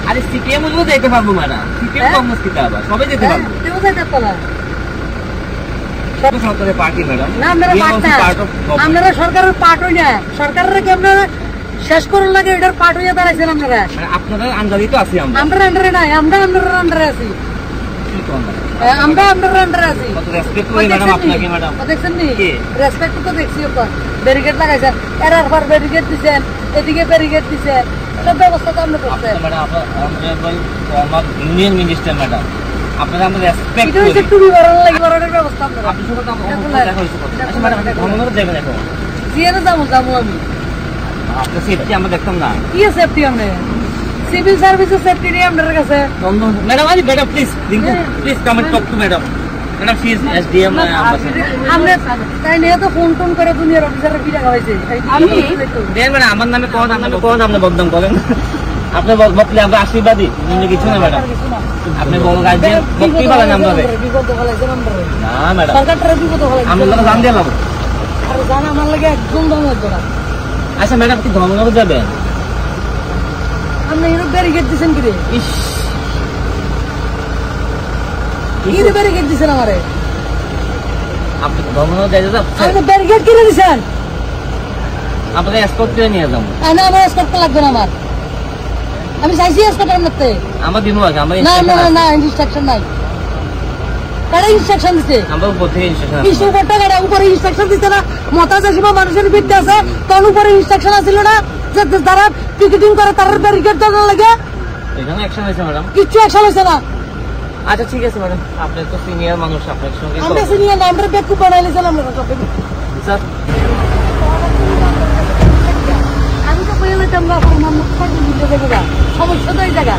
আরে সিপিএম গুলো যেতে পারবো ম্যাডাম, সিপিএম কর্মস্থিতি আবার সবাই যেতে পারবো। কেউ যেতে পারবে না। সরকারের পার্টি ম্যাডাম, না আপনারা পার্ট না, আপনারা সরকারের পার্ট হই না, সরকারের কি আপনারা শেষ করুন লাগে এটার পার্ট হইয়া দাঁড়াইছেন আপনারা। আপনাদের আন্ডারই তো আছি আমরা। আমরা আন্ডারে নাই, আমরা আপনার আন্ডারে আছি। আমরা আপনার আন্ডারে আছি। কত রেসপেক্ট করি ম্যাডাম আপনাকে ম্যাডাম। দেখছেন নি? রেসপেক্ট তো দেখছি ওপর। ব্যারিকেড লাগাইছেন, এর একবার ব্যারিকেড দিবেন, এদিকে ব্যারিকেড দিবেন। সব ব্যবস্থা তো আমরা করতে। ম্যাডাম আমার ইউনিয়ন মিনিস্টার ম্যাডাম, আপনারা আমরা রেসপেক্ট করি। এটা একটু বিবরণ লাগি, বিবরণের ব্যবস্থা আপনারা। আপনি সব কথা দেখা হইছে। আচ্ছা ম্যাডাম, ধন্যবাদ দেবেন এখন। জিয়ারে যাবো আমি। আপনার সেফটি আমরা দেখতাম না। কি সেফটি আমরা? সিভিল সার্ভিসের সেফটি নিয়ে আপনার কাছে। ম্যাডাম আজ madam please come and talk to madam. Madam she is SDM আমরা তাই নিয়ে তো ফোন টোন করে দুনিয়ার অফিসাররা কি টাকা হইছে। আমি দেন ম্যাডাম আমার নামে কোন আপনি বদনাম করেন। আপনি বললে আমরা আশীর্বাদী, অন্য কিছু না ম্যাডাম। আপনি বড় গার্জিয়ান বক্তি বলেন আমরা। বিপদ হলাইছে আমরা। না ম্যাডাম, সরকারটা বিপদ হলাইছে। আমরা তো জান দিলাম। আর জান আমার লাগে একদম দম হইতো না। আচ্ছা ম্যাডাম কি ধর্মনগর যাবেন? আপনি এর ব্যারিকেড দিছেন কি রে? ইস কি রে ব্যারিকেড দিছেন আমারে? আপনি ধর্মনগর যাইতে যাব? আপনি ব্যারিকেড কি রে দিছেন? আপনাকে এসকর্ট করে নিয়ে যাব। না আমার এসকর্ট লাগবে না আমার। আমি চাইছি এসকর্ট আনতে। আমার দিমু আছে, আমার না ইনস্ট্রাকশন নাই। কারা ইনস্ট্রাকশন দিছে? আমরা উপর থেকে ইনস্ট্রাকশন। কিছু করতে গেলে উপরে ইনস্ট্রাকশন দিতে না। মতাজা সীমা মানুষের বিরুদ্ধে আছে, তার উপরে ইনস্ট্রাকশন আছিল না যে যারা টিকেটিং করে তার ব্যারিকেড দেওয়া লাগে। এখানে অ্যাকশন হয়েছে ম্যাডাম? কিচ্ছু অ্যাকশন হয়েছে না। আচ্ছা ঠিক আছে ম্যাডাম, আপনি তো সিনিয়র মানুষ, আপনার সঙ্গে আমরা সিনিয়র না, আমরা বেকু বানাইছিলাম আমরা সব। স্যার আমি তো কইলাম আমরা সমস্যা তো এই জায়গা।